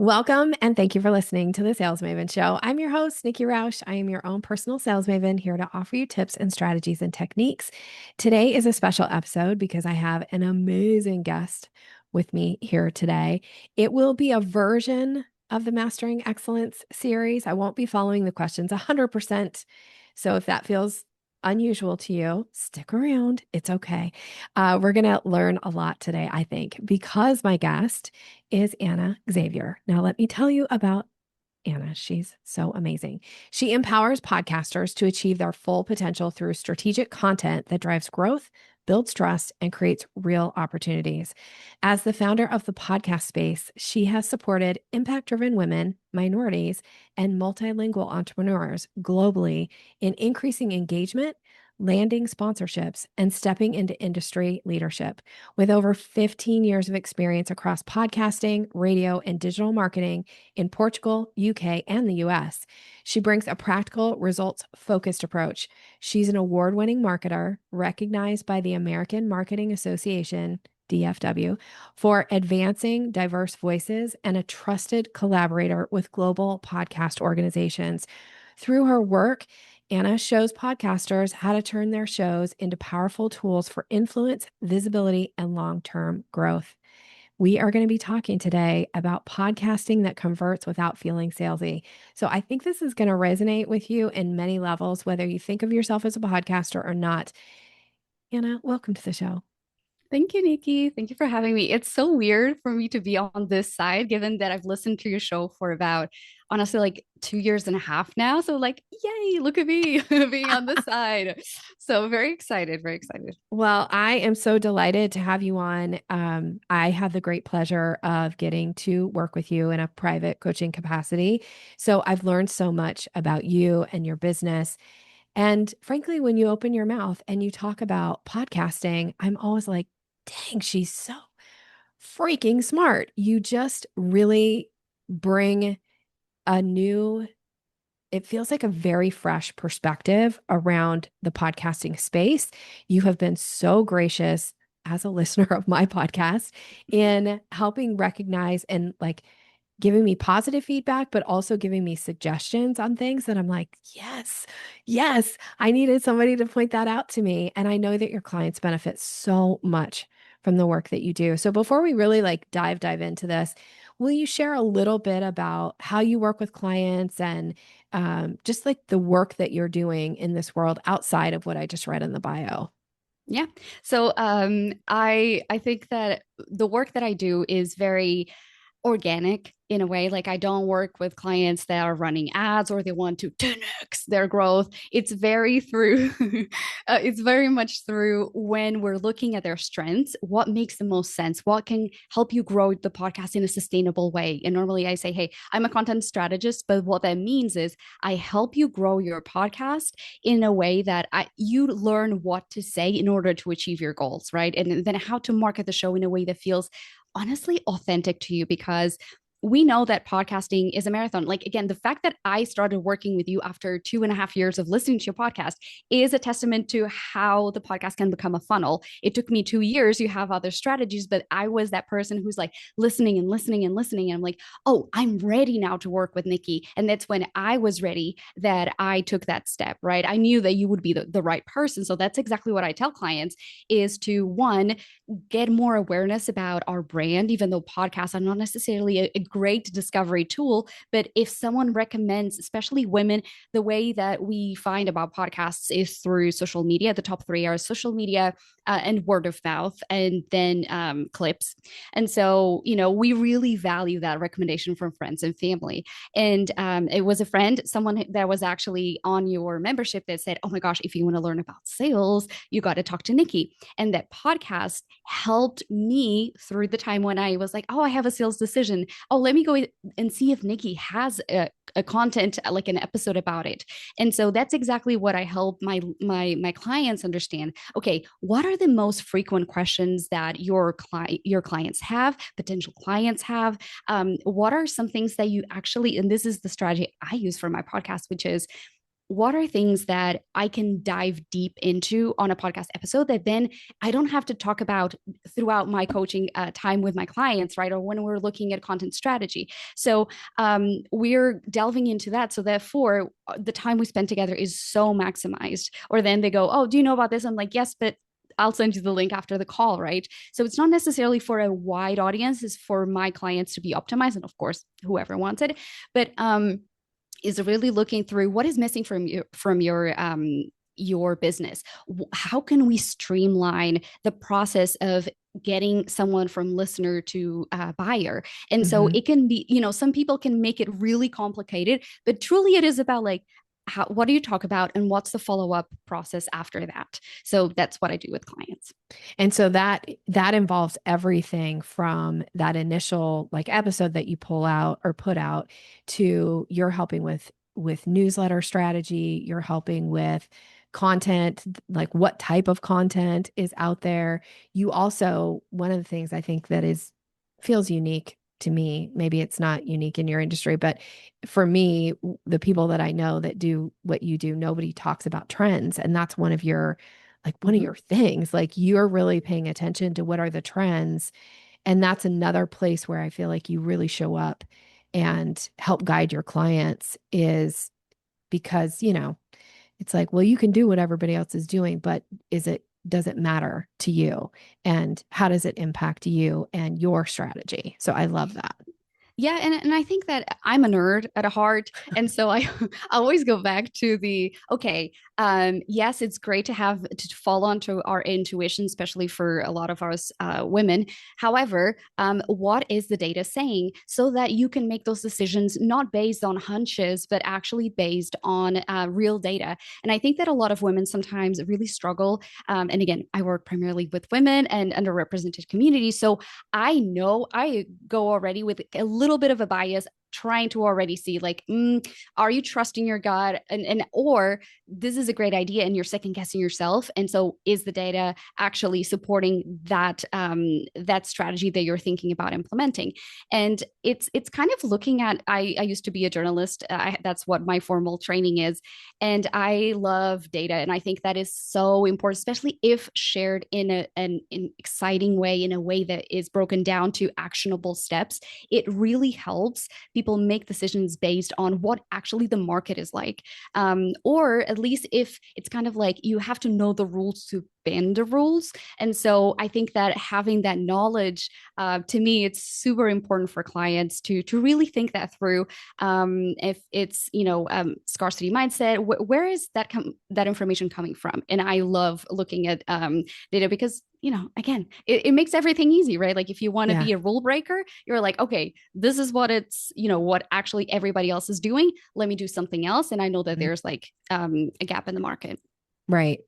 Welcome and thank you for listening to the Sales Maven Show. I'm your host, Nikki Rausch. I am your own personal sales maven here to offer you tips and strategies and techniques. Today is a special episode because I have an amazing guest with me here today. It will be a version of the Mastering Excellence series. I won't be following the questions 100%. So if that feels unusual to you, stick around. It's okay. We're going to learn a lot today, I think, because my guest is Ana Xavier. Now, let me tell you about Ana. She's so amazing. She empowers podcasters to achieve their full potential through strategic content that drives growth, builds trust, and creates real opportunities. As the founder of the podcast space, she has supported impact driven women, minorities, and multilingual entrepreneurs globally in increasing engagement, landing sponsorships, and stepping into industry leadership. With over 15 years of experience across podcasting, radio, and digital marketing in Portugal, UK, and the US, she brings a practical, results focused approach. She's an award winning marketer recognized by the American Marketing Association, DFW, for advancing diverse voices and a trusted collaborator with global podcast organizations. Through her work, Ana shows podcasters how to turn their shows into powerful tools for influence, visibility, and long term growth. We are going to be talking today about podcasting that converts without feeling salesy. So I think this is going to resonate with you in many levels, whether you think of yourself as a podcaster or not. Ana, welcome to the show. Thank you, Nikki. Thank you for having me. It's so weird for me to be on this side, given that I've listened to your show for about, honestly, like 2 years and a half now. So, like, yay, look at me being on this side. So, very excited, very excited. Well, I am so delighted to have you on. I have the great pleasure of getting to work with you in a private coaching capacity. So I've learned so much about you and your business. And frankly, when you open your mouth and you talk about podcasting, I'm always like, dang, she's so freaking smart. You just really bring a new, it feels like a very fresh perspective around the podcasting space. You have been so gracious as a listener of my podcast in helping recognize and like giving me positive feedback, but also giving me suggestions on things that I'm like, yes, yes, I needed somebody to point that out to me. And I know that your clients benefit so much from the work that you do. So before we really like dive into this, will you share a little bit about how you work with clients and just like the work that you're doing in this world outside of what I just read in the bio? Yeah. So, I think that the work that I do is very organic in a way. Like I don't work with clients that are running ads or they want to 10x their growth. It's very through it's very much through when we're looking at their strengths, what makes the most sense, what can help you grow the podcast in a sustainable way. And normally I say, hey, I'm a content strategist, but what that means is I help you grow your podcast in a way that you learn what to say in order to achieve your goals, right? And then how to market the show in a way that feels honestly authentic to you, because we know that podcasting is a marathon. Like, again, the fact that I started working with you after 2.5 years of listening to your podcast is a testament to how the podcast can become a funnel. It took me 2 years. You have other strategies, but I was that person who's like listening and listening and listening. And I'm like, oh, I'm ready now to work with Nikki. And that's when I was ready that I took that step, right? I knew that you would be the right person. So that's exactly what I tell clients is to, one, get more awareness about our brand, even though podcasts are not necessarily a great discovery tool. But if someone recommends, especially women, the way that we find about podcasts is through social media. The top three are social media and word of mouth, and then clips. And so, we really value that recommendation from friends and family. And it was a friend, someone that was actually on your membership that said, oh my gosh, if you want to learn about sales, you got to talk to Nikki. And that podcast helped me through the time when I was like, oh, I have a sales decision. Oh, let me go and see if Nikki has a content, like an episode about it. And so that's exactly what I help my clients understand. Okay, what are the most frequent questions that your clients have, potential clients have? What are some things that you actually, and this is the strategy I use for my podcast, which is what are things that I can dive deep into on a podcast episode that then I don't have to talk about throughout my coaching time with my clients, right? Or when we're looking at content strategy. So we're delving into that. So therefore, the time we spend together is so maximized. Or then they go, oh, do you know about this? I'm like, yes, but I'll send you the link after the call, right? So it's not necessarily for a wide audience, it's for my clients to be optimized. And of course, whoever wants it. But is really looking through what is missing from your business. How can we streamline the process of getting someone from listener to buyer? And so Mhm. it can be, some people can make it really complicated, but truly it is about like, what do you talk about and what's the follow-up process after that? So that's what I do with clients. And so that involves everything from that initial like episode that you pull out or put out to you're helping with newsletter strategy, you're helping with content, like what type of content is out there. You also, one of the things I think that is feels unique to me, maybe it's not unique in your industry, but for me, the people that I know that do what you do, nobody talks about trends. And that's one of your like one of Mhm. your things, like you're really paying attention to what are the trends. And that's another place where I feel like you really show up and help guide your clients is because, it's like, well, you can do what everybody else is doing, but does it matter to you? And how does it impact you and your strategy? So I love that. Yeah, and I think that I'm a nerd at a heart, and so I always go back to the okay. Yes, it's great to have to fall onto our intuition, especially for a lot of us women. However, what is the data saying, so that you can make those decisions not based on hunches, but actually based on real data? And I think that a lot of women sometimes really struggle. And again, I work primarily with women and underrepresented communities, so I know I go already with a little bit of a bias, trying to already see like, are you trusting your gut, and or this is a great idea and you're second guessing yourself, and so is the data actually supporting that strategy that you're thinking about implementing? And it's kind of looking at, I used to be a journalist, that's what my formal training is, and I love data, and I think that is so important, especially if shared in an exciting way, in a way that is broken down to actionable steps. It really helps people make decisions based on what actually the market is like. Or at least if it's kind of like you have to know the rules to bend the rules. And so I think that having that knowledge, to me, it's super important for clients to really think that through. If it's scarcity mindset, where is that information coming from? And I love looking at data because again, it makes everything easy, right? Like if you want to Yeah. be a rule breaker, you're like, okay, this is what what actually everybody else is doing. Let me do something else. And I know that Mhm. there's like a gap in the market. Right.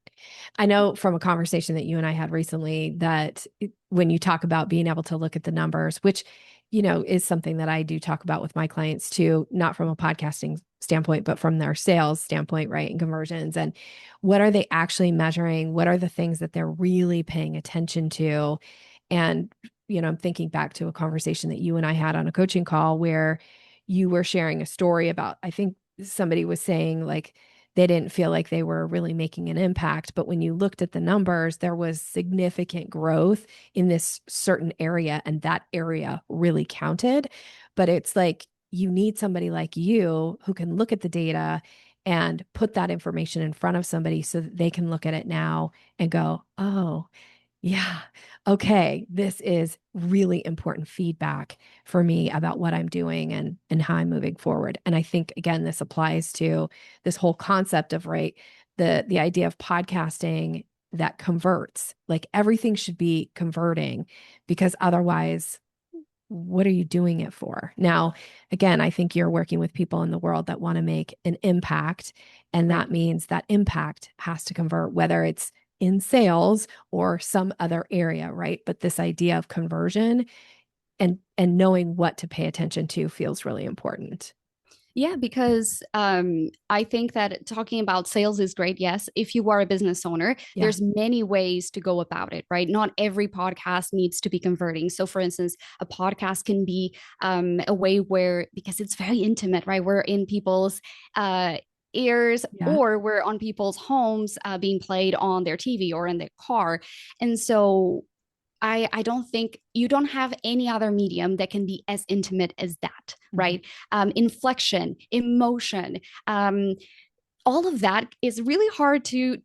I know from a conversation that you and I had recently that when you talk about being able to look at the numbers, which, is something that I do talk about with my clients too, not from a podcasting standpoint, but from their sales standpoint, right? And conversions and what are they actually measuring? What are the things that they're really paying attention to? And, I'm thinking back to a conversation that you and I had on a coaching call where you were sharing a story about, I think somebody was saying like, they didn't feel like they were really making an impact. But when you looked at the numbers, there was significant growth in this certain area, and that area really counted. But it's like you need somebody like you who can look at the data and put that information in front of somebody so that they can look at it now and go, oh, yeah. Okay. This is really important feedback for me about what I'm doing and how I'm moving forward. And I think again, this applies to this whole concept of right, the idea of podcasting that converts. Like everything should be converting because otherwise, what are you doing it for? Now, again, I think you're working with people in the world that want to make an impact. And Right. that means that impact has to convert, whether it's in sales or some other area, right? But this idea of conversion and knowing what to pay attention to feels really important. Yeah, because I think that talking about sales is great. Yes, if you are a business owner, Yeah. there's many ways to go about it, right? Not every podcast needs to be converting. So, for instance, a podcast can be a way where, because it's very intimate, right? We're in people's ears, Yeah. or we're on people's homes being played on their TV or in their car. And so I don't think you don't have any other medium that can be as intimate as that, Mhm. right? Inflection, emotion, all of that is really hard to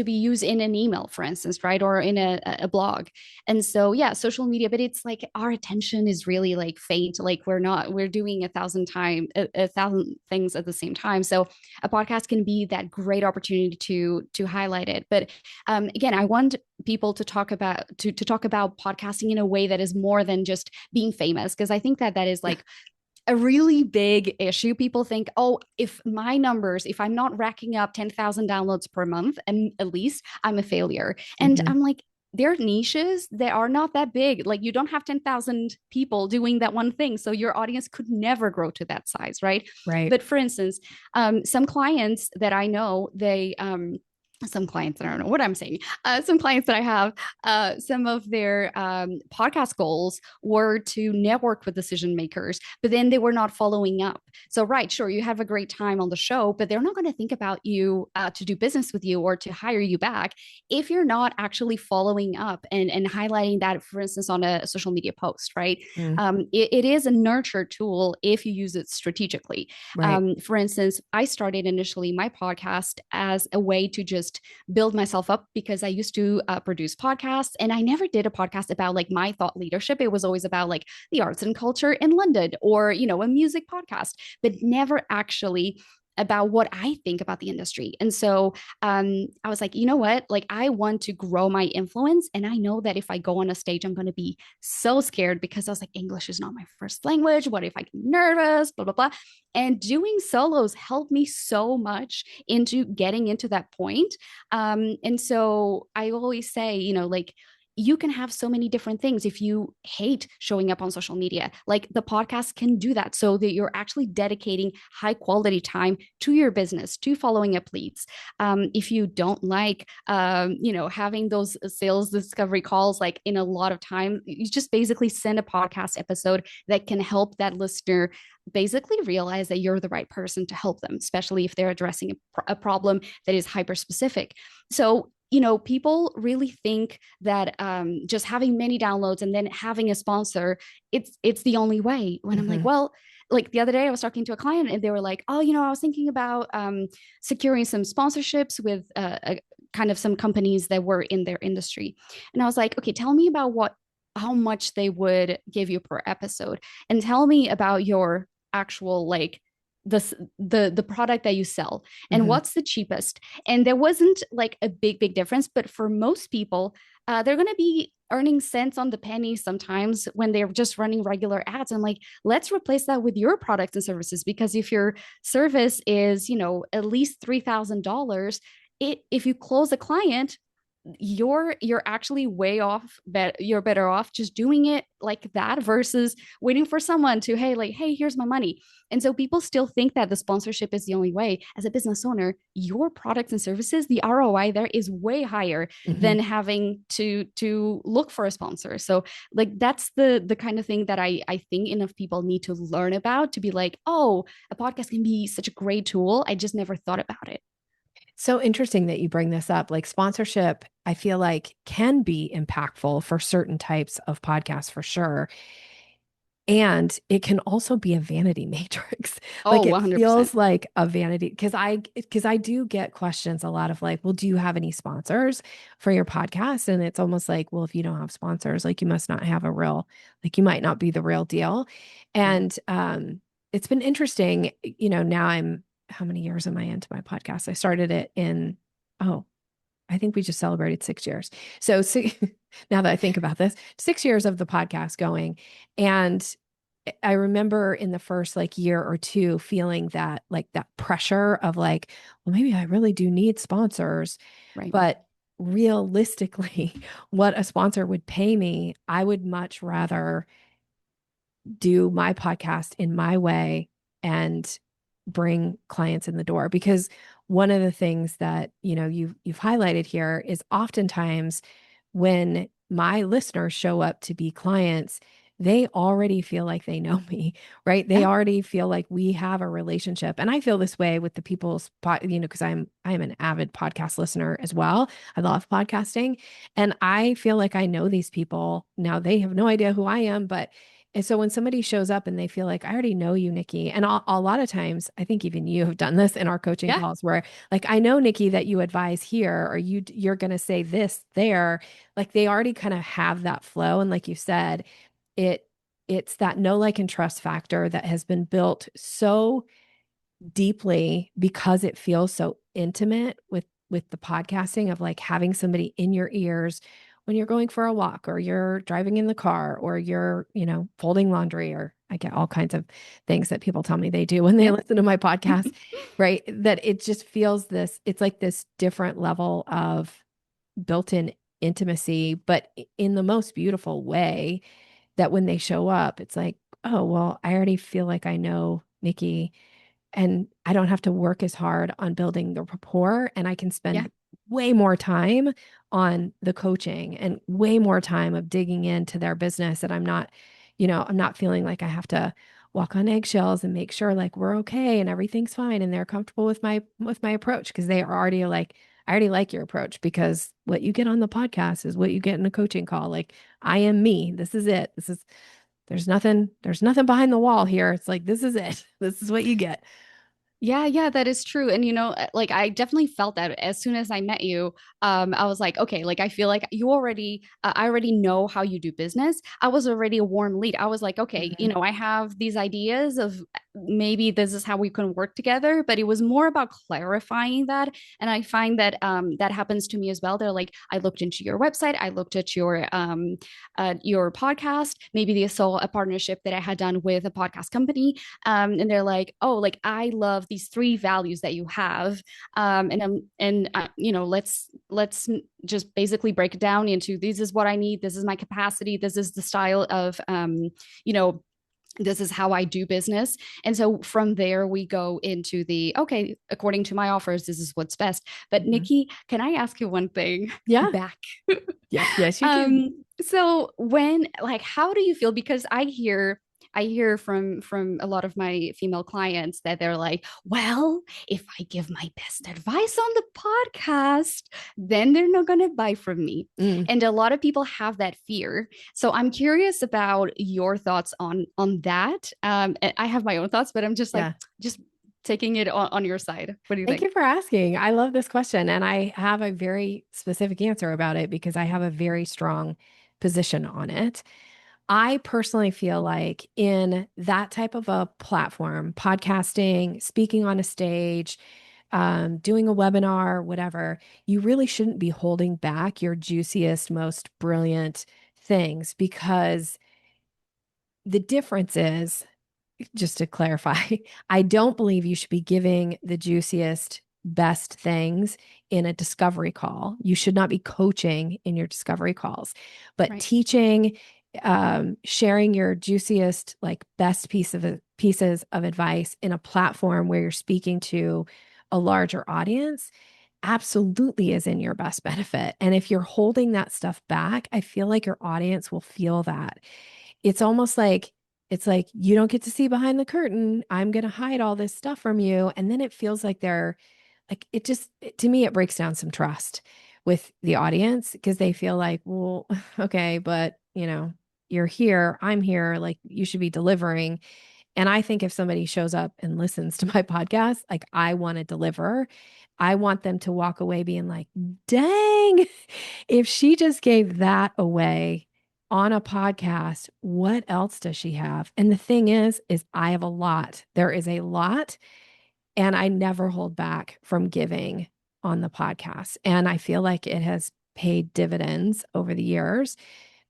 be used in an email, for instance, right? Or in a blog. And so, yeah, social media, but it's like our attention is really like faint. Like we're doing a thousand things at the same time. So a podcast can be that great opportunity to highlight it. But again, I want people to talk about podcasting in a way that is more than just being famous, because I think that that is like a really big issue. People think, oh, if my numbers, if I'm not racking up 10,000 downloads per month, and at least I'm a failure. And Mhm. I'm like, there are niches that are not that big. Like you don't have 10,000 people doing that one thing. So your audience could never grow to that size, right? Right. But for instance, some clients that I know, some clients, I don't know what I'm saying. Some clients that I have, some of their podcast goals were to network with decision makers, but then they were not following up. So, right, sure, you have a great time on the show, but they're not going to think about you to do business with you or to hire you back if you're not actually following up and highlighting that, for instance, on a social media post, right? Mm. It is a nurture tool if you use it strategically. Right. For instance, I started initially my podcast as a way to just build myself up because I used to produce podcasts, and I never did a podcast about like my thought leadership. It was always about like the arts and culture in London, or, you know, a music podcast, but never actually about what I think about the industry. And so I was like, you know what? Like, I want to grow my influence. And I know that if I go on a stage, I'm going to be so scared because I was like, English is not my first language. What if I get nervous? Blah, blah, blah. And doing solos helped me so much into getting into that point. And so I always say, you know, like, you can have so many different things if you hate showing up on social media. Like the podcast can do that so that you're actually dedicating high quality time to your business, to following up leads. If you don't like, you know, having those sales discovery calls, like in a lot of time, you just basically send a podcast episode that can help that listener basically realize that you're the right person to help them, especially if they're addressing a problem that is hyper specific. So, you know, people really think that just having many downloads and then having a sponsor, it's the only way. When I'm like, Mhm. well, like the other day I was talking to a client and they were like, oh, you know, I was thinking about securing some sponsorships with kind of some companies that were in their industry. And I was like, okay, tell me about how much they would give you per episode, and tell me about your actual like the product that you sell and Mhm. what's the cheapest. And there wasn't like a big difference, but for most people they're going to be earning cents on the penny sometimes when they're just running regular ads. I'm like, let's replace that with your products and services, because if your service is, you know, at least $3,000, if you close a client, you're actually way off, but you're better off just doing it like that versus waiting for someone to, hey, like, hey, here's my money. And so people still think that the sponsorship is the only way. As a business owner, your products and services, the ROI there is way higher Mhm. than having to look for a sponsor. So like that's the kind of thing that I think enough people need to learn about, to be like, oh, a podcast can be such a great tool. I just never thought about it. So interesting that you bring this up. Like sponsorship, I feel like can be impactful for certain types of podcasts for sure. And it can also be a vanity matrix. Oh, Like it 100%. feels like a vanity because I do get questions a lot of like, well, do you have any sponsors for your podcast? And it's almost like, well, if you don't have sponsors, like you must not have a real, like you might not be the real deal. Yeah. And it's been interesting, now how many years am I into my podcast? I started it in, oh, I think we just celebrated 6 years. So now that I think about this, 6 years of the podcast going. And I remember in the first like year or two feeling that like that pressure of like, well, maybe I really do need sponsors. Right. But realistically, what a sponsor would pay me, I would much rather do my podcast in my way and bring clients in the door, because one of the things that you've highlighted here is oftentimes when my listeners show up to be clients, they already feel like they know me, right? They Yeah. already feel like we have a relationship. And I feel this way with the people's because I'm an avid podcast listener as well. I love podcasting. And I feel like I know these people. Now they have no idea who I am, but and so when somebody shows up and they feel like, I already know you, Nikki, and a lot of times, I think even you have done this in our coaching Yeah. calls where like, I know, Nikki, that you advise here, or you're going to say this there. Like they already kind of have that flow. And like you said, it, it's that know, like, and trust factor that has been built so deeply because it feels so intimate with the podcasting of like having somebody in your ears when you're going for a walk or you're driving in the car or you're, folding laundry, or I get all kinds of things that people tell me they do when they Yeah. listen to my podcast, right? That it just feels it's like this different level of built-in intimacy, but in the most beautiful way, that when they show up, it's like, oh, well, I already feel like I know Nikki, and I don't have to work as hard on building the rapport, and I can Yeah. spend way more time on the coaching and way more time of digging into their business. And I'm not feeling like I have to walk on eggshells and make sure like we're okay and everything's fine and they're comfortable with my approach, because they are already like, I already like your approach, because what you get on the podcast is what you get in a coaching call. Like, I am me. This is it. There's nothing behind the wall here. It's like, this is it. This is what you get. Yeah, yeah, that is true. And like I definitely felt that as soon as I met you, I was like, okay, like I feel like I already know how you do business. I was already a warm lead. I was like, okay, Mhm. I have these ideas of maybe this is how we can work together, but it was more about clarifying that. And I find that that happens to me as well. They're like, I looked into your website, I looked at your podcast, maybe they saw a partnership that I had done with a podcast company, and they're like, oh, like I love these three values that you have, let's just basically break it down into this is what I need, this is my capacity, this is the style of you know this is how I do business. And so from there, we go into the okay, according to my offers, this is what's best. But Mhm. Nikki, can I ask you one thing Yeah. back? Yes, yes, you can. So when like how do you feel? Because I hear from a lot of my female clients that they're like, well, if I give my best advice on the podcast, then they're not going to buy from me. Mm, And a lot of people have that fear. So I'm curious about your thoughts on that. And I have my own thoughts, but I'm just like yeah. just taking it on your side. What do you Thank think? you for asking. I love this question. And I have a very specific answer about it because I have a very strong position on it. I personally feel like in that type of a platform, podcasting, speaking on a stage, doing a webinar, whatever, you really shouldn't be holding back your juiciest, most brilliant things, because the difference is, just to clarify, I don't believe you should be giving the juiciest, best things in a discovery call. You should not be coaching in your discovery calls, but Right. teaching, sharing your juiciest, like best pieces of advice in a platform where you're speaking to a larger audience absolutely is in your best benefit. And if you're holding that stuff back, I feel like your audience will feel that. It's almost like it's like you don't get to see behind the curtain. I'm going to hide all this stuff from you. And then it feels like they're like, to me, it breaks down some trust with the audience because they feel like, well, okay, but you're here, I'm here, like you should be delivering. And I think if somebody shows up and listens to my podcast, like I want to deliver. I want them to walk away being like, dang, if she just gave that away on a podcast, what else does she have? And the thing is I have a lot. There is a lot, and I never hold back from giving on the podcast. And I feel like it has paid dividends over the years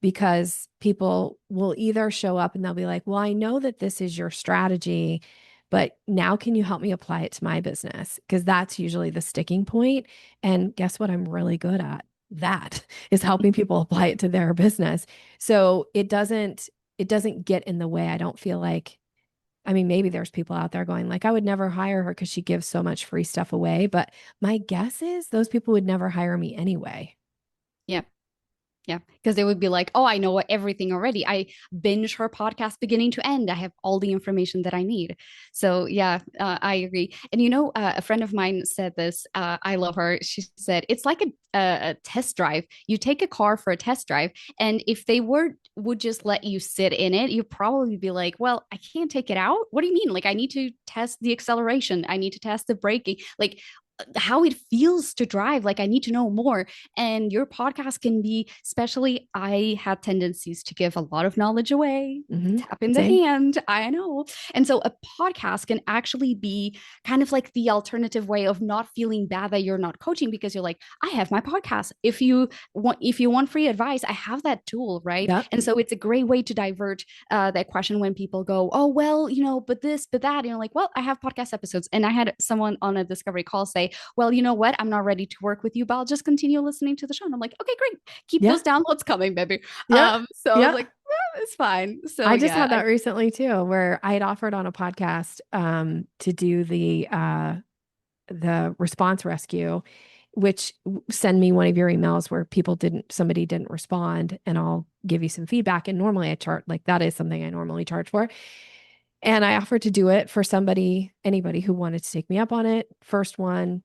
because people will either show up and they'll be like, well, I know that this is your strategy, but now can you help me apply it to my business? Because that's usually the sticking point. And guess what? I'm really good at that is helping people apply it to their business. So it doesn't get in the way. I don't feel like, I mean, maybe there's people out there going like, I would never hire her because she gives so much free stuff away. But my guess is those people would never hire me anyway. Yeah. Yeah, because they would be like, "Oh, I know everything already. I binge her podcast beginning to end. I have all the information that I need." So yeah, I agree. And a friend of mine said this. I love her. She said it's like a test drive. You take a car for a test drive, and if they would just let you sit in it, you'd probably be like, "Well, I can't take it out. What do you mean? Like, I need to test the acceleration. I need to test the braking. Like." How it feels to drive, like I need to know more. And your podcast can be, especially I had tendencies to give a lot of knowledge away, Hmm. tap in the Same. hand, I know. And so a podcast can actually be kind of like the alternative way of not feeling bad that you're not coaching, because you're like, I have my podcast. If you want free advice, I have that tool, right? Yep. And so it's a great way to divert that question when people go, oh well, but this, but that, like, well, I have podcast episodes. And I had someone on a discovery call say, well, you know what? I'm not ready to work with you, but I'll just continue listening to the show. And I'm like, okay, great. Keep Yeah. those downloads coming, baby. Yeah. So I was Yeah. like, it's fine. So I just yeah, had that recently too, where I had offered on a podcast to do the response rescue, which send me one of your emails where somebody didn't respond, and I'll give you some feedback. And normally I charge, like that is something I normally charge for. And I offered to do it for anybody who wanted to take me up on it. First one,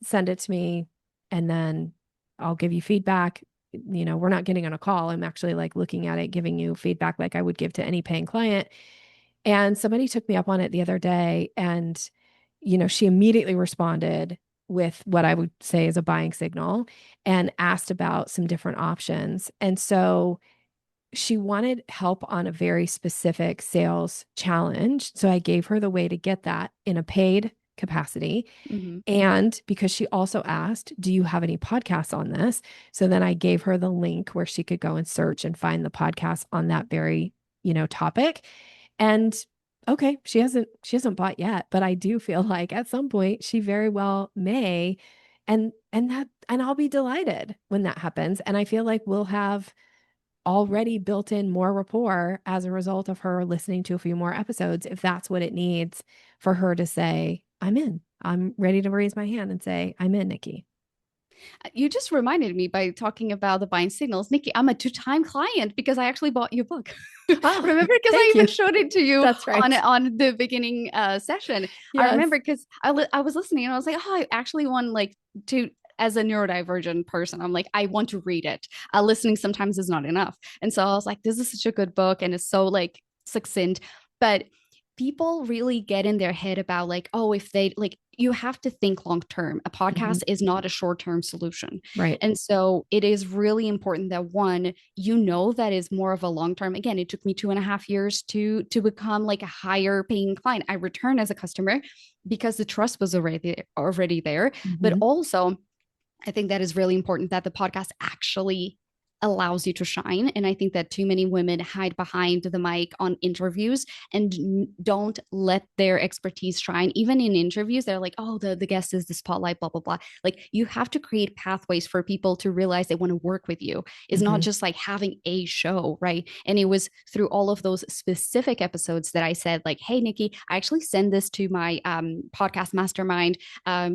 send it to me, and then I'll give you feedback. We're not getting on a call. I'm actually like looking at it, giving you feedback like I would give to any paying client. And somebody took me up on it the other day, and she immediately responded with what I would say is a buying signal and asked about some different options. And so she wanted help on a very specific sales challenge. So I gave her the way to get that in a paid capacity. mm-hmm. And because she also asked, do you have any podcasts on this? So then I gave her the link where she could go and search and find the podcast on that very, topic. And okay, she hasn't bought yet, but I do feel like at some point she very well may. And I'll be delighted when that happens. And I feel like we'll have already built in more rapport as a result of her listening to a few more episodes, if that's what it needs for her to say, I'm in. I'm ready to raise my hand and say, I'm in, Nikki. You just reminded me by talking about the buying signals. Nikki, I'm a two-time client because I actually bought your book. Oh, Remember? Because I thank even you. showed it to you That's on right. on the beginning session. I Yes. remember because I was listening and I was like, oh, I actually want like to, as a neurodivergent person, I'm like, I want to read it. Listening sometimes is not enough. And so I was like, this is such a good book and it's so like succinct. But people really get in their head about like, oh, if they like, you have to think long term. A Mhm. podcast is not a short term solution. Right. And so it is really important that one, that is more of a long term. Again, it took me 2.5 years to become like a higher paying client. I returned as a customer because the trust was already there. But Mhm. also I think that is really important that the podcast actually allows you to shine. And I think that too many women hide behind the mic on interviews and don't let their expertise shine. Even in interviews, they're like, oh, the guest is the spotlight, blah, blah, blah. Like you have to create pathways for people to realize they want to work with you. It's not Mhm. just like having a show, right? And it was through all of those specific episodes that I said, like, hey, Nikki, I actually send this to my podcast mastermind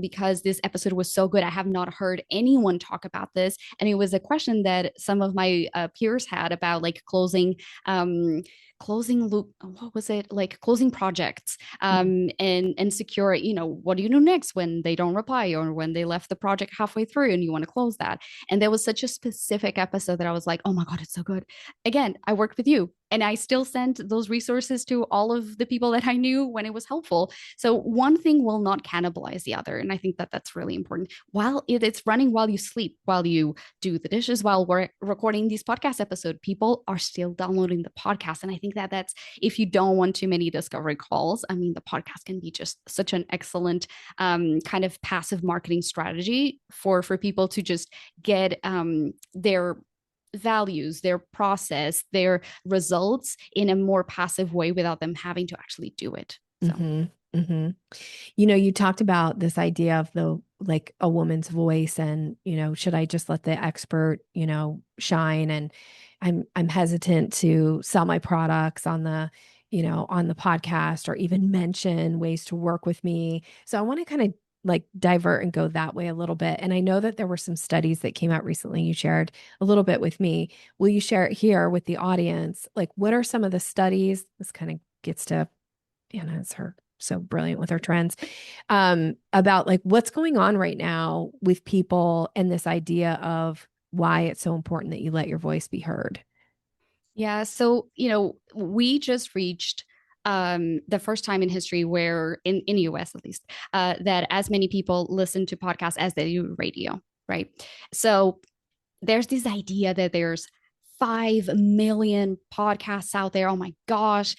because this episode was so good. I have not heard anyone talk about this. And it was a question that some of my peers had about like closing loop, what was it, like closing projects, Mhm. and secure, what do you do next when they don't reply or when they left the project halfway through and you want to close that. And there was such a specific episode that I was like, oh my god, it's so good. Again, I worked with you and I still sent those resources to all of the people that I knew when it was helpful. So one thing will not cannibalize the other. And I think that that's really important. While it's running while you sleep, while you do the dishes, while we're recording these podcast episodes, people are still downloading the podcast. And I think that that's, if you don't want too many discovery calls, I mean, the podcast can be just such an excellent kind of passive marketing strategy for people to just get their values, their process, their results in a more passive way without them having to actually do it. So, Mhm. Mhm. You talked about this idea of like a woman's voice and, should I just let the expert, shine? And I'm hesitant to sell my products on the podcast or even mention ways to work with me. So I want to kind of like divert and go that way a little bit. And I know that there were some studies that came out recently. You shared a little bit with me. Will you share it here with the audience? Like, what are some of the studies? This kind of gets to Anna is her so brilliant with her trends, about like what's going on right now with people and this idea of why it's so important that you let your voice be heard. Yeah. So, we just reached the first time in history where in US at least, that as many people listen to podcasts as they do radio, right? So there's this idea that there's 5 million podcasts out there. Oh my gosh,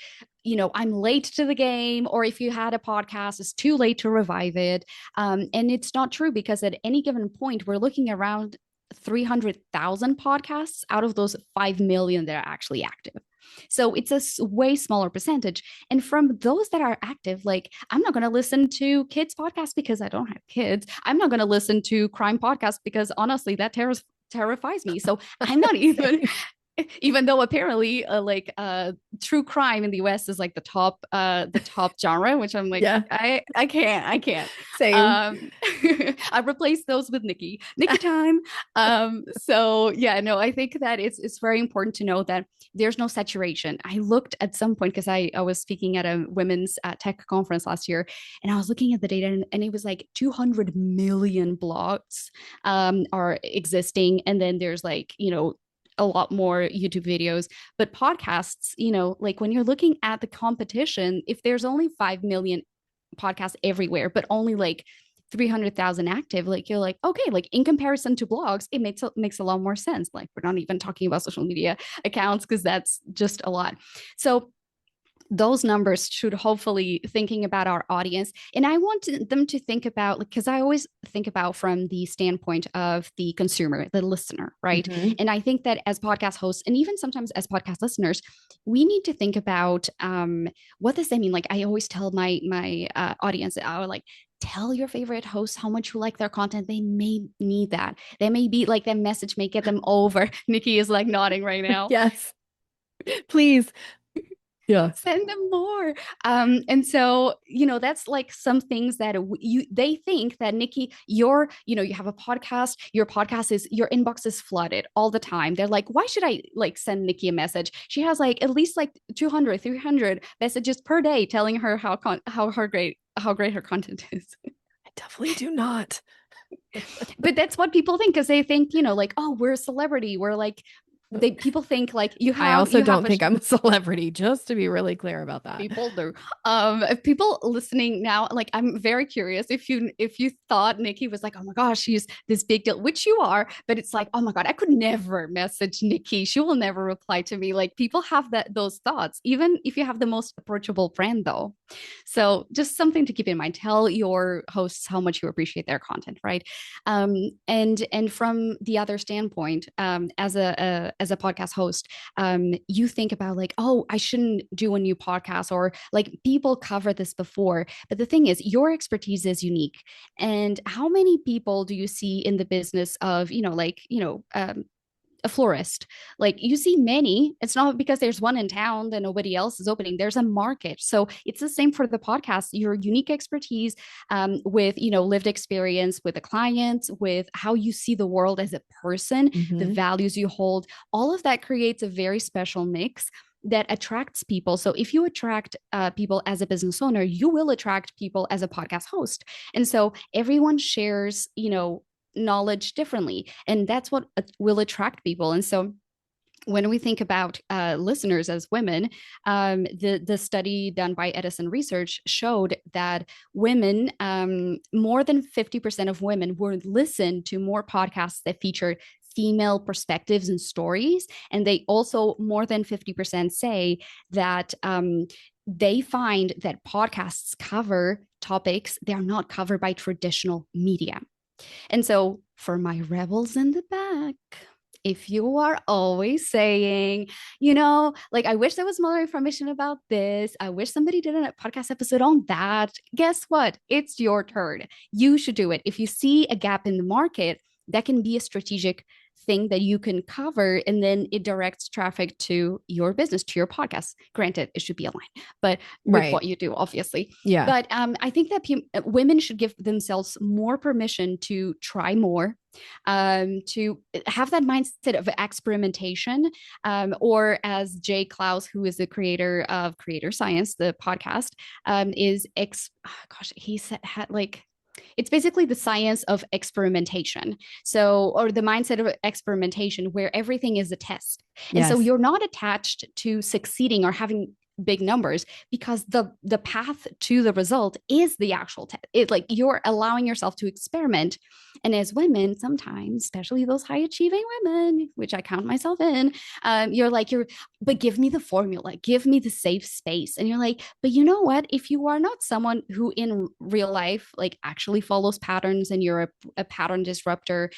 I'm late to the game. Or if you had a podcast, it's too late to revive it. And it's not true, because at any given point, we're looking around 300,000 podcasts out of those 5 million that are actually active. So it's a way smaller percentage. And from those that are active, like, I'm not going to listen to kids podcasts because I don't have kids. I'm not going to listen to crime podcasts because honestly, that terrifies me. So I'm not even though apparently true crime in the US is like the top genre, which I'm like, Yeah, I can't. same. I replaced those with Nikki time. So yeah, no, I think that it's very important to know that there's no saturation. I looked at some point, because I was speaking at a women's tech conference last year, and I was looking at the data, and it was like 200 million blogs are existing, and then there's like, a lot more YouTube videos. But podcasts, like when you're looking at the competition, if there's only 5 million podcasts everywhere, but only like 300,000 active, like, you're like, okay, like in comparison to blogs, it makes a lot more sense. Like, we're not even talking about social media accounts, because that's just a lot. So those numbers should hopefully thinking about our audience. And I want them to think about, because I always think about from the standpoint of the consumer, the listener, right? Mhm. And I think that as podcast hosts, and even sometimes as podcast listeners, we need to think about what does that mean? Like, I always tell my audience, I would like, tell your favorite host how much you like their content. They may need that. They may be like, that message may get them over. Nikki is like nodding right now. Yes, please. Yeah. Send them more. And so, that's like some things that they think that, Nikki, you have a podcast, your inbox is flooded all the time. They're like, why should I like send Nikki a message? She has like at least like 200, 300 messages per day telling her how great her content is. I definitely do not. But that's what people think, because they think, like, oh, we're a celebrity. We're like, people think like I also you have don't think I'm a celebrity, just to be really clear about that. people do. People listening now, like, I'm very curious if you thought Nikki was like, oh my gosh, she's this big deal, which you are, but it's like, oh my God, I could never message Nikki. She will never reply to me. Like, people have those thoughts, even if you have the most approachable friend, though. So just something to keep in mind. Tell your hosts how much you appreciate their content, right? And from the other standpoint, as a podcast host, you think about like, oh, I shouldn't do a new podcast, or like, people cover this before. But the thing is, your expertise is unique. And how many people do you see in the business of, a florist? Like, you see many. It's not because there's one in town that nobody else is opening. There's a market. So it's the same for the podcast. Your unique expertise, with lived experience with a client, with how you see the world as a person, the Mhm. values you hold, all of that creates a very special mix that attracts people. So if you attract people as a business owner, you will attract people as a podcast host. And so everyone shares, knowledge differently, and that's what will attract people. And so when we think about listeners as women, the study done by Edison Research showed that women, more than 50% of women, would listen to more podcasts that feature female perspectives and stories. And they also, more than 50%, say that they find that podcasts cover topics that are not covered by traditional media. And so, for my rebels in the back, if you are always saying, like, I wish there was more information about this, I wish somebody did a podcast episode on that, guess what? It's your turn. You should do it. If you see a gap in the market, that can be a strategic thing that you can cover, and then it directs traffic to your business, to your podcast. Granted, it should be aligned, but with Right. what you do, obviously. Yeah. But I think that women should give themselves more permission to try more, to have that mindset of experimentation, or as Jay Klaus, who is the creator of Creator Science, the podcast, gosh, he said had like it's basically the science of experimentation. So, or the mindset of experimentation where everything is a test. And so Yes. you're not attached to succeeding or having big numbers, because the path to the result is the actual test. It like you're allowing yourself to experiment. And as women, sometimes, especially those high achieving women, which I count myself in, but give me the formula, give me the safe space. And you're like, but you know what? If you are not someone who in real life like actually follows patterns, and you're a pattern disruptor,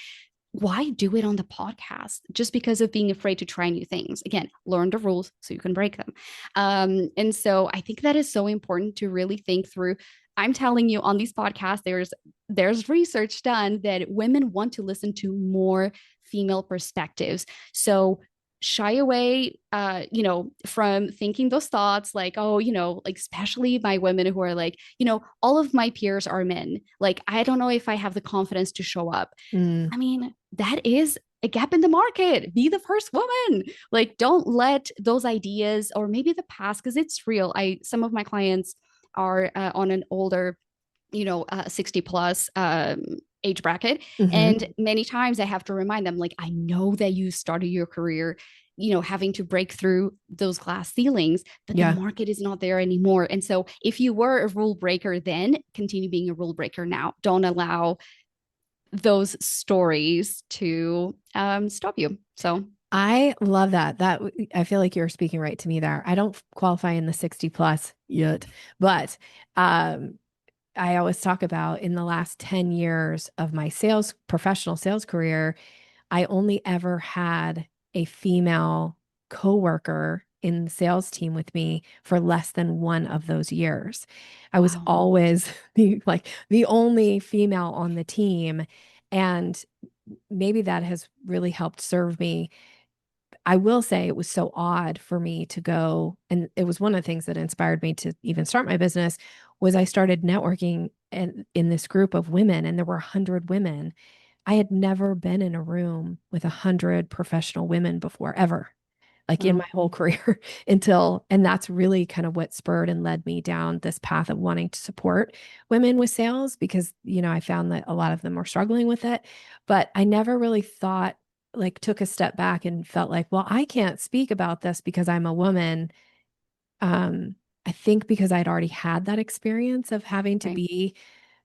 why do it on the podcast just because of being afraid to try new things? Again, learn the rules so you can break them. And so I think that is so important to really think through. I'm telling you, on these podcasts, there's research done that women want to listen to more female perspectives. So shy away, from thinking those thoughts like, oh, like especially my women who are like, all of my peers are men, like I don't know if I have the confidence to show up. Mm. I mean, that is a gap in the market. Be the first woman. Like, don't let those ideas, or maybe the past, because it's real. Some of my clients are on an older, 60 plus age bracket. Mm-hmm. And many times I have to remind them, like, I know that you started your career, having to break through those glass ceilings, but the Yeah. market is not there anymore. And so if you were a rule breaker then, continue being a rule breaker now. Don't allow those stories to stop you. So, I love that. I feel like you're speaking right to me there. I don't qualify in the 60 plus yet, but um, I always talk about in the last 10 years of my professional sales career, I only ever had a female coworker in the sales team with me for less than one of those years. I was wow. always the only female on the team. And maybe that has really helped serve me. I will say it was so odd for me to go, and it was one of the things that inspired me to even start my business was I started networking in this group of women, and there were 100 women. I had never been in a room with 100 professional women before, ever, like in my Wow. whole career and that's really kind of what spurred and led me down this path of wanting to support women with sales because, I found that a lot of them were struggling with it, but I never really thought, like, took a step back and felt like, well, I can't speak about this because I'm a woman. Um, I think because I'd already had that experience of having to Right. be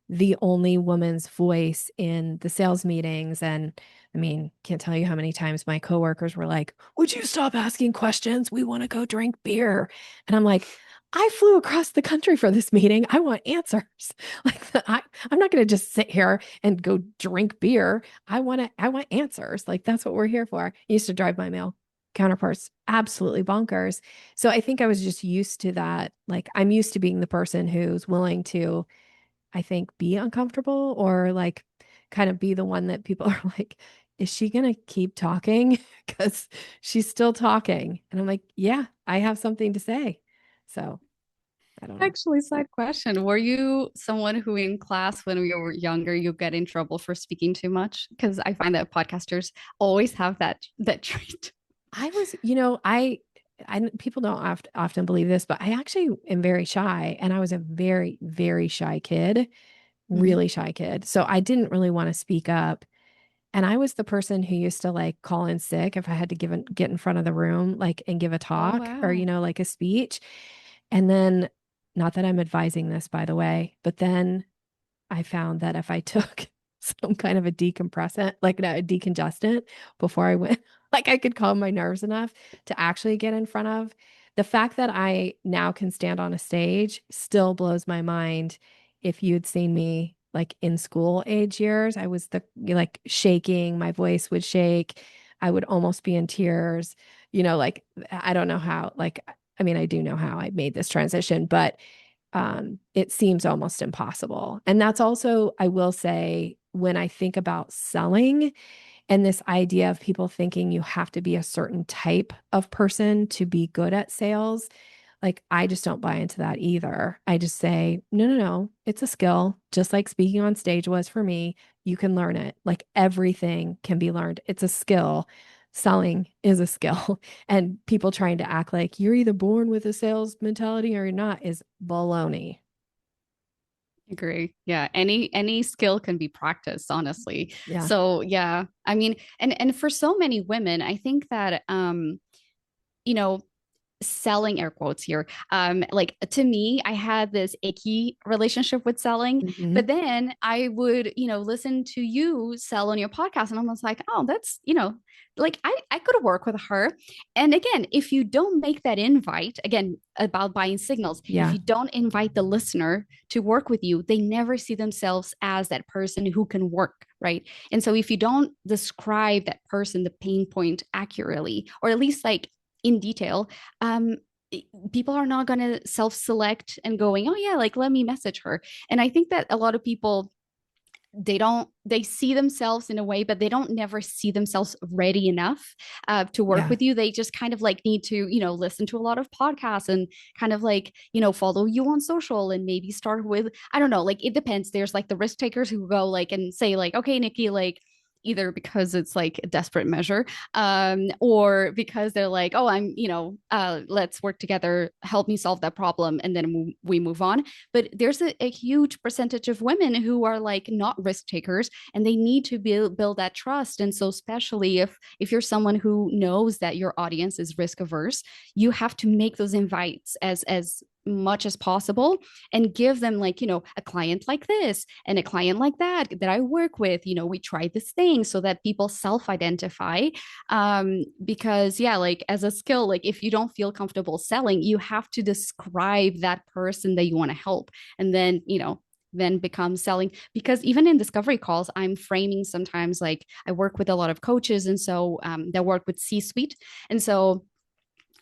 the only woman's voice in the sales meetings. And I mean, can't tell you how many times my coworkers were like, would you stop asking questions? We want to go drink beer. And I'm like, I flew across the country for this meeting. I want answers. Like I'm not going to just sit here and go drink beer. I want answers. Like that's what we're here for. I used to drive my male counterparts absolutely bonkers. So I think I was just used to that. Like I'm used to being the person who's willing to, I think, be uncomfortable or like kind of be the one that people are like, is she going to keep talking? Because she's still talking. And I'm like, yeah, I have something to say. So I don't know. Actually, side question. Were you someone who in class when you were younger, you get in trouble for speaking too much? Because I find that podcasters always have that trait. I was, people don't often believe this, but I actually am very shy. And I was a very, very shy kid, Mhm. really shy kid. So I didn't really want to speak up. And I was the person who used to like call in sick if I had to get in front of the room, like, and give a Oh, talk or, wow. like a speech. And then, not that I'm advising this, by the way, but then I found that if I took some kind of a decompressant, like no, a decongestant before I went, like I could calm my nerves enough to actually get in front of. The fact that I now can stand on a stage still blows my mind. If you'd seen me like in school age years, I was like shaking, my voice would shake. I would almost be in tears, like I don't know how, like, I mean, I do know how I made this transition, but it seems almost impossible. And that's also, I will say, when I think about selling, And this idea of people thinking you have to be a certain type of person to be good at sales, like, I just don't buy into that either. I just say, no, no, no, it's a skill. Just like speaking on stage was for me, you can learn it. Like, everything can be learned. It's a skill. Selling is a skill. And people trying to act like you're either born with a sales mentality or you're not is baloney. Agree. Yeah. Any skill can be practiced, honestly. Yeah. So yeah, I mean, and for so many women, I think that you know, selling air quotes here. Like to me, I had this icky relationship with selling, Hmm. but then I would, listen to you sell on your podcast, and I was like, oh, that's, like I could work with her. And again, if you don't make that invite, again, about buying signals, if Yeah. you don't invite the listener to work with you, they never see themselves as that person who can work, right? And so if you don't describe that person, the pain point accurately, or at least like in detail, um, people are not going to self-select and going, oh yeah, like let me message her. And I think that a lot of people, they see themselves in a way, but they don't never see themselves ready enough to work Yeah. with you. They just kind of like need to, listen to a lot of podcasts and kind of like, follow you on social, and maybe start with, I don't know, like it depends. There's like the risk takers who go like and say like, okay, Nikki, like either because it's like a desperate measure, or because they're like, oh, I'm, let's work together, help me solve that problem, and then we move on. But there's a huge percentage of women who are like not risk takers, and they need to build that trust. And so especially if you're someone who knows that your audience is risk averse, you have to make those invites as much as possible, and give them like, a client like this and a client like that I work with, we tried this thing, so that people self-identify. Because yeah, like as a skill, like if you don't feel comfortable selling, you have to describe that person that you want to help, and then become selling. Because even in discovery calls, I'm framing sometimes, like I work with a lot of coaches, and so they work with C-suite, and so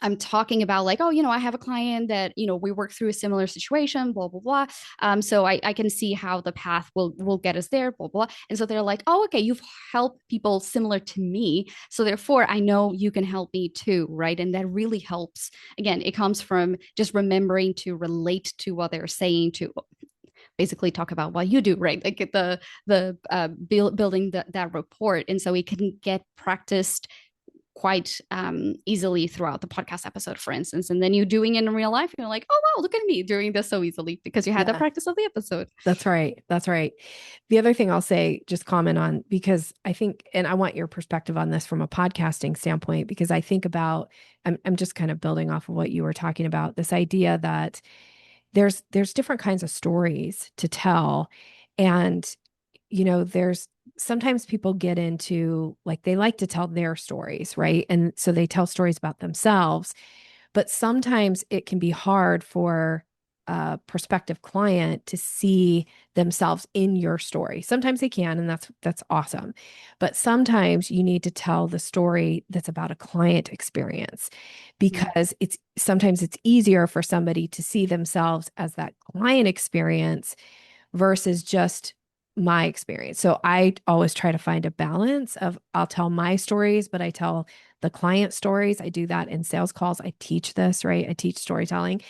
I'm talking about like, oh, I have a client that, we work through a similar situation, blah, blah, blah. So I can see how the path will get us there, blah, blah. And so they're like, oh, okay, you've helped people similar to me. So therefore, I know you can help me too, right? And that really helps. Again, it comes from just remembering to relate to what they're saying, to basically talk about what you do, right? Like building that rapport. And so it can get practiced quite easily throughout the podcast episode, for instance. And then you doing it in real life, you're like, oh wow, look at me doing this so easily, because you had the Yeah. practice of the episode. That's right. That's right. The other thing I'll say, just comment on, because I think, and I want your perspective on this from a podcasting standpoint, because I think about, I'm just kind of building off of what you were talking about, this idea that there's different kinds of stories to tell. And, there's sometimes people get into like, they like to tell their stories, right? And so they tell stories about themselves, but sometimes it can be hard for a prospective client to see themselves in your story. Sometimes they can, and that's awesome. But sometimes you need to tell the story that's about a client experience, Mm. because it's sometimes it's easier for somebody to see themselves as that client experience versus just my experience. So I always try to find a balance of, I'll tell my stories, but I tell the client stories. I do that in sales calls. I teach this, right? I teach storytelling.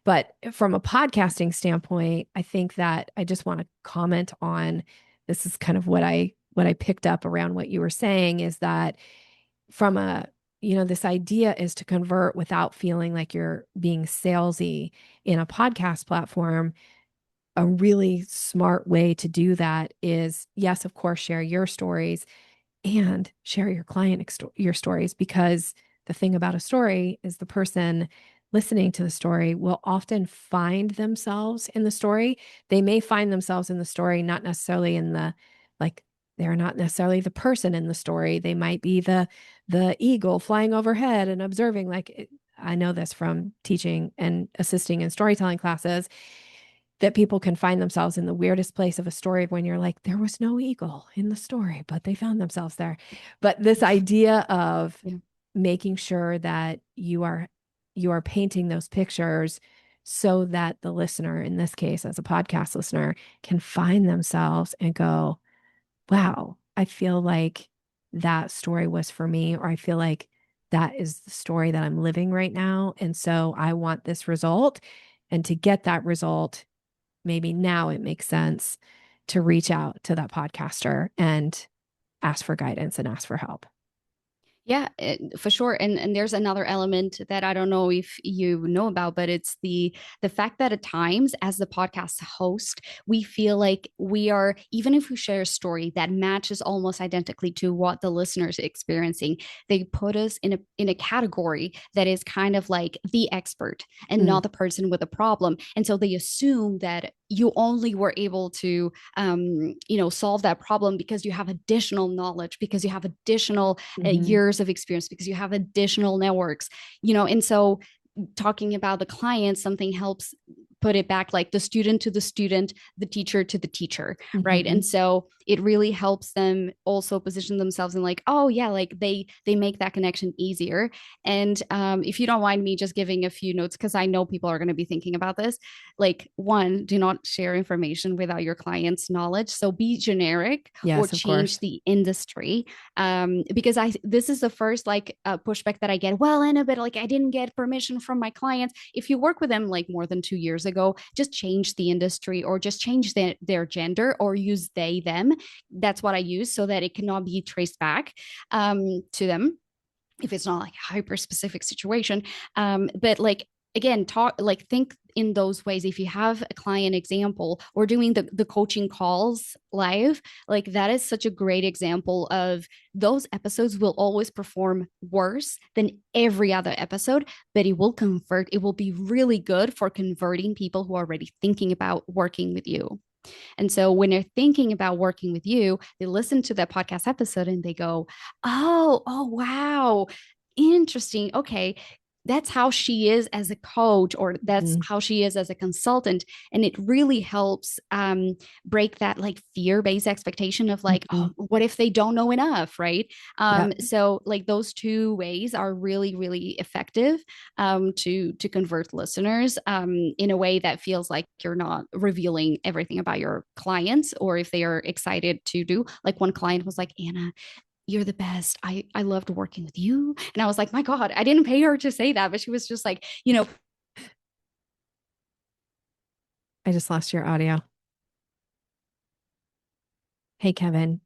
But from a podcasting standpoint, I think that I just want to comment on, this is kind of what I picked up around what you were saying, is that from a, this idea is to convert without feeling like you're being salesy in a podcast platform. A really smart way to do that is, yes, of course, share your stories and share your your stories, because the thing about a story is the person listening to the story will often find themselves in the story. They may find themselves in the story, not necessarily in the, like, they're not necessarily the person in the story. They might be the eagle flying overhead and observing. I know this from teaching and assisting in storytelling classes, that people can find themselves in the weirdest place of a story when you're like, there was no eagle in the story, but they found themselves there. But this idea of Yeah. making sure that you are painting those pictures so that the listener, in this case, as a podcast listener, can find themselves and go, wow, I feel like that story was for me, or I feel like that is the story that I'm living right now. And so I want this result. And to get that result, maybe now it makes sense to reach out to that podcaster and ask for guidance and ask for help. Yeah, for sure. And there's another element that I don't know if you know about, but it's the fact that at times as the podcast host, we feel like we are, even if we share a story that matches almost identically to what the listeners are experiencing, they put us in a category that is kind of like the expert and Mm, not the person with a problem. And so they assume that you only were able to solve that problem because you have additional knowledge, because you have additional mhm, years of experience, because you have additional networks, and so talking about the client, something helps put it back like the student to the student, the teacher to the teacher, right? mhm. And so it really helps them also position themselves in like, oh yeah, like they make that connection easier. And if you don't mind me just giving a few notes, because I know people are going to be thinking about this, like one, do not share information without your client's knowledge. So be generic or Yes, of change course. the industry, because this is the first like pushback that I get. Well, Anna, but like I didn't get permission from my clients. If you work with them like more than 2 years ago, just change the industry or just change their gender or use they them. That's what I use so that it cannot be traced back to them if it's not like a hyper specific situation. But like again, talk like think in those ways. If you have a client example or doing the coaching calls live, like that is such a great example of those episodes will always perform worse than every other episode, but it will convert. It will be really good for converting people who are already thinking about working with you. And so when they're thinking about working with you, they listen to that podcast episode and they go, oh, wow, interesting. Okay. That's how she is as a coach, or that's Mhm. how she is as a consultant. And it really helps break that like fear based expectation of like, oh, Mhm. what if they don't know enough? Right. Yep. So, like, those two ways are really, really effective to convert listeners in a way that feels like you're not revealing everything about your clients, or if they are excited to do. Like one client was like, Anna, you're the best. I loved working with you. And I was like, my God, I didn't pay her to say that, but she was just like, I just lost your audio. Hey, Kevin,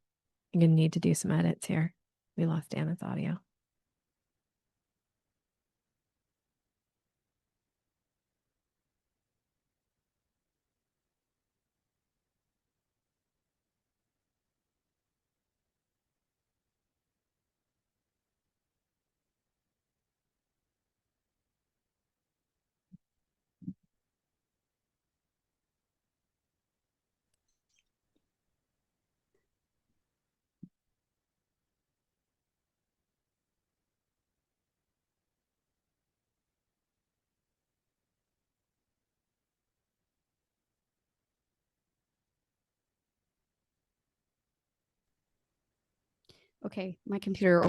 I'm going to need to do some edits here. We lost Anna's audio. okay, my computer.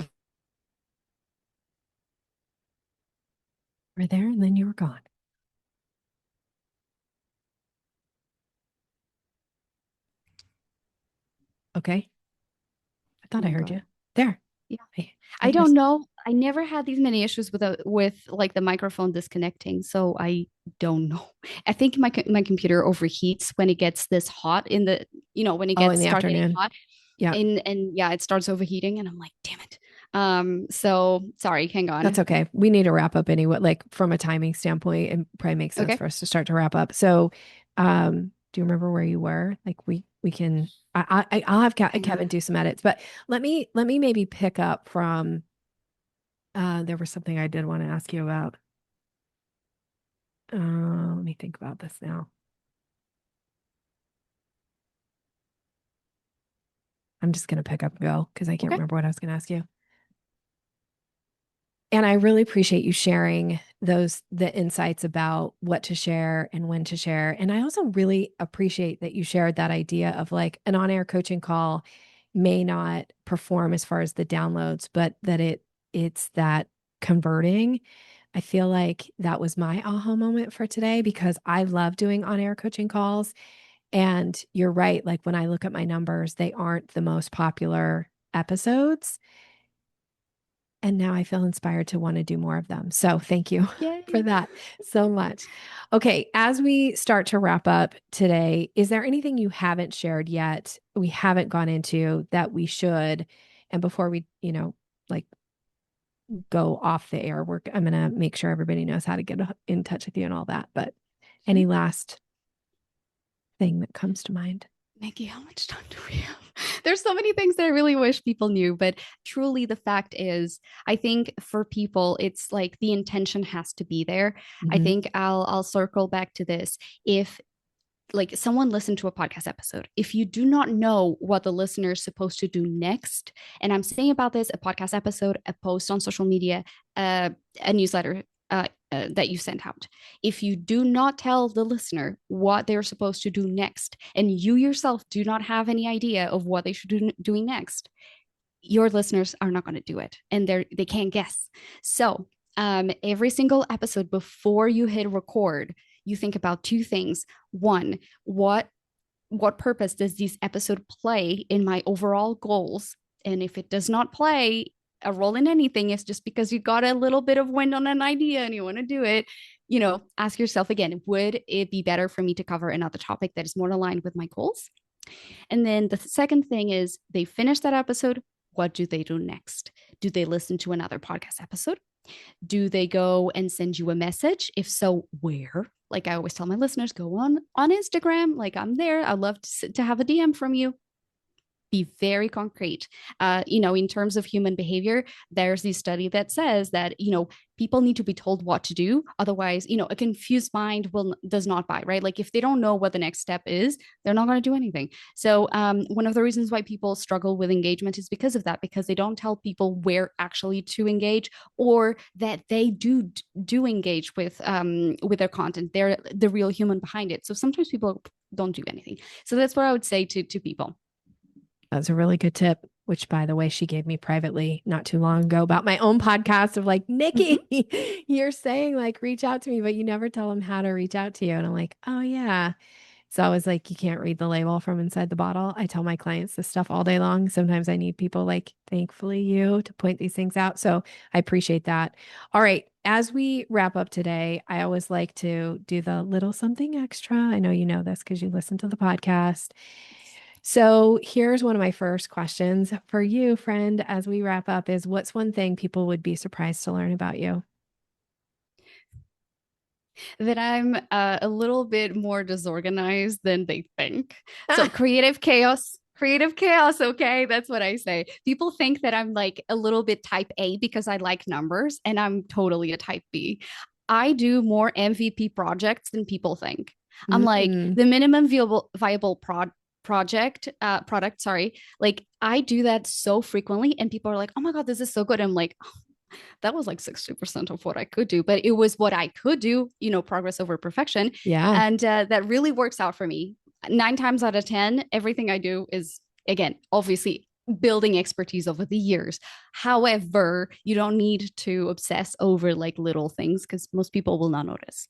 We're there, and then you were gone. Okay. I Oh thought I my heard God. you. There. Yeah. I I don't just, know. I never had these many issues with like the microphone disconnecting, so I don't know. I think my computer overheats when it gets this hot in the when it oh, gets in the start getting afternoon. hot, Yeah. and yeah, it starts overheating, and I'm like, damn it. So sorry, hang That's on. okay. We need to wrap up anyway. Like from a timing standpoint, it probably makes sense Okay. for us to start to wrap up. So, do you remember where you were? Like we can. I'll have Kevin do some edits, but let me maybe pick up from. There was something I did want to ask you about. Let me think about this now. I'm just gonna pick up and go because I can't Okay. remember what I was gonna ask you. And I really appreciate you sharing the insights about what to share and when to share. And I also really appreciate that you shared that idea of like an on-air coaching call may not perform as far as the downloads, but that it's that converting. I feel like that was my aha moment for today because I love doing on-air coaching calls. And you're right, like when I look at my numbers, they aren't the most popular episodes. And now I feel inspired to want to do more of them. So thank you for Yay. that so much. Okay, as we start to wrap up today, is there anything you haven't shared yet, we haven't gone into that we should? And before we, like go off the air, I'm going to make sure everybody knows how to get in touch with you and all that. But Sure. any last thing that comes to mind? Nikki, how much time do we have? There's so many things that I really wish people knew, but truly the fact is, I think for people, it's like the intention has to be there. I Mm-hmm. think I'll circle back to this. If like someone listened to a podcast episode, if you do not know what the listener is supposed to do next, and I'm saying about this, a podcast episode, a post on social media, a newsletter that you send out, if you do not tell the listener what they're supposed to do next, and you yourself do not have any idea of what they should do doing next, your listeners are not going to do it, and they can't guess. So every single episode before you hit record, you think about two things. One, what purpose does this episode play in my overall goals? And if it does not play a role in anything, it's just because you got a little bit of wind on an idea and you want to do it. Ask yourself again, would it be better for me to cover another topic that is more aligned with my goals? And then the second thing is they finish that episode. What do they do next? Do they listen to another podcast episode? Do they go and send you a message? If so, where? Like I always tell my listeners, go on Instagram. Like I'm there. I'd love to have a DM from you. Be very concrete. In terms of human behavior, there's this study that says that, people need to be told what to do. Otherwise, a confused mind does not buy, right? Like if they don't know what the next step is, they're not going to do anything. So one of the reasons why people struggle with engagement is because of that, because they don't tell people where actually to engage, or that they do engage with their content. They're the real human behind it. So sometimes people don't do anything. So that's what I would say to people. That's a really good tip, which, by the way, she gave me privately not too long ago about my own podcast of like, Mhm. Nikki, you're saying like reach out to me, but you never tell them how to reach out to you. And I'm like, oh, yeah. So I was like, you can't read the label from inside the bottle. I tell my clients this stuff all day long. Sometimes I need people like, thankfully, you to point these things out. So I appreciate that. All right. As we wrap up today, I always like to do the little something extra. I know you know this because you listen to the podcast. So here's one of my first questions for you, friend, as we wrap up is what's one thing people would be surprised to learn about you? That I'm a little bit more disorganized than they think. So Ah, creative chaos. Okay. That's what I say. People think that I'm like a little bit type A because I like numbers, and I'm totally a type B. I do more MVP projects than people think. I'm like mm, the minimum viable product, sorry. Like I do that so frequently, and people are like, oh my God, this is so good. I'm like, that was like 60% of what I could do, but it was what I could do, progress over perfection. yeah. And that really works out for me. 9 times out of 10, everything I do is, again, obviously building expertise over the years. However, you don't need to obsess over like little things because most people will not notice.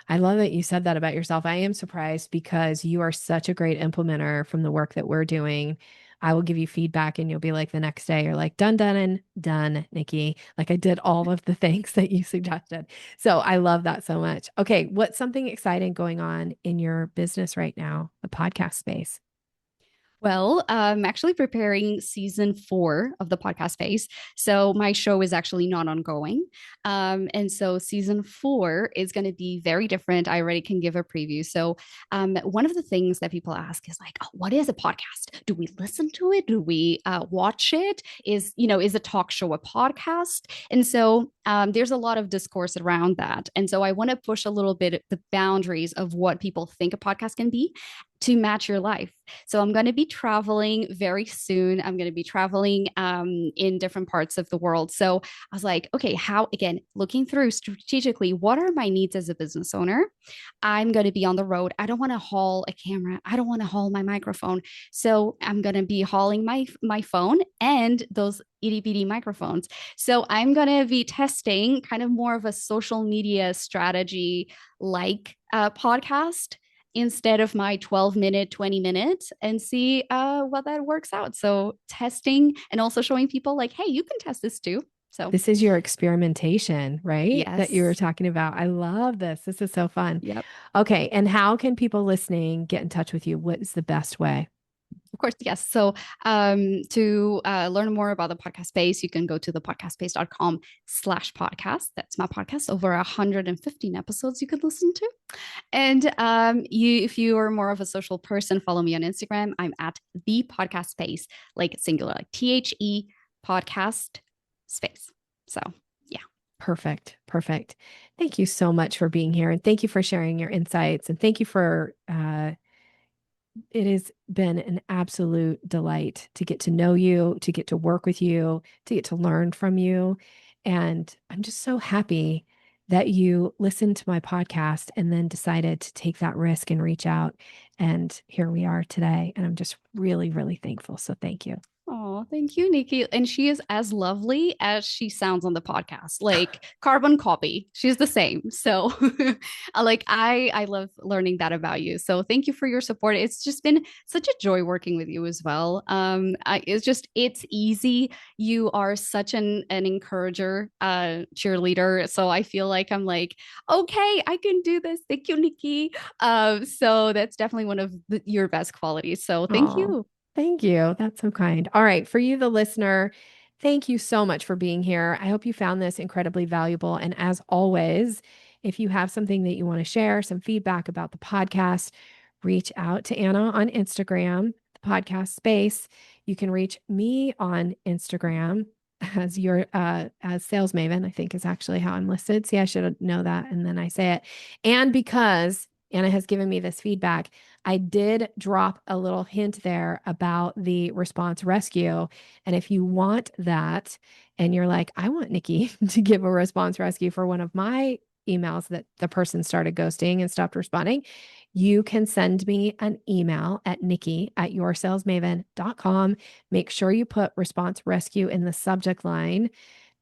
I love that you said that about yourself. I am surprised because you are such a great implementer from the work that we're doing. I will give you feedback and you'll be like the next day, you're like, done, done, and done, Nikki. Like I did all of the things that you suggested. So I love that so much. Okay. What's something exciting going on in your business right now, the podcast space? Well, I'm actually preparing season 4 of the podcast space. So my show is actually not ongoing. And so season 4 is going to be very different. I already can give a preview. So one of the things that people ask is like, oh, what is a podcast? Do we listen to it? Do we watch it? Is a talk show a podcast? And so there's a lot of discourse around that. And so I want to push a little bit the boundaries of what people think a podcast can be to match your life. So I'm going to be traveling very soon. I'm going to be traveling in different parts of the world. So I was like, okay, how, again, looking through strategically, what are my needs as a business owner? I'm going to be on the road. I don't want to haul a camera. I don't want to haul my microphone. So I'm going to be hauling my phone and those itty bitty microphones. So I'm going to be testing kind of more of a social media strategy like podcast instead of my 12-minute, 20 minutes and see what that works out. So testing and also showing people like, hey, you can test this too. So This is your experimentation, right? That you were yes. talking about. I love this. This is so fun. Yep. Okay. And how can people listening get in touch with you? What is the best way? Of course, yes. So to learn more about the podcast space, you can go to thepodcastspace.com/podcast. That's my podcast, over 115 episodes you could listen to. And if you are more of a social person, follow me on Instagram. I'm at the podcast space, like singular, like THE podcast space. So yeah. Perfect. Perfect. Thank you so much for being here. And thank you for sharing your insights. And thank you for, it has been an absolute delight to get to know you, to get to work with you, to get to learn from you. And I'm just so happy that you listened to my podcast and then decided to take that risk and reach out. And here we are today. And I'm just really, really thankful. So thank you. Oh, thank you, Nikki. And she is as lovely as she sounds on the podcast, like carbon copy. She's the same. So I love learning that about you. So thank you for your support. It's just been such a joy working with you as well. It's easy. You are such an encourager, cheerleader. So I feel like I'm like, okay, I can do this. Thank you, Nikki. So that's definitely one of your best qualities. So thank Oh, you. thank you. That's so kind. All right. For you, the listener, thank you so much for being here. I hope you found this incredibly valuable. And as always, if you have something that you want to share, some feedback about the podcast, reach out to Ana on Instagram, the podcast space. You can reach me on Instagram as your as Sales Maven, I think is actually how I'm listed. See, I should know that. And then I say it. And because Ana has given me this feedback, I did drop a little hint there about the response rescue. And if you want that, and you're like, I want Nikki to give a response rescue for one of my emails that the person started ghosting and stopped responding, you can send me an email at nikki@yoursalesmaven.com. Make sure you put response rescue in the subject line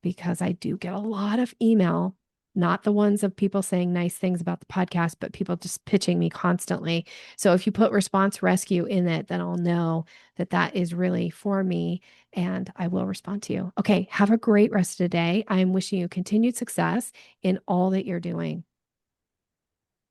because I do get a lot of email, not the ones of people saying nice things about the podcast, but people just pitching me constantly. So if you put response rescue in it, then I'll know that that is really for me and I will respond to you. Okay. Have a great rest of the day. I'm wishing you continued success in all that you're doing.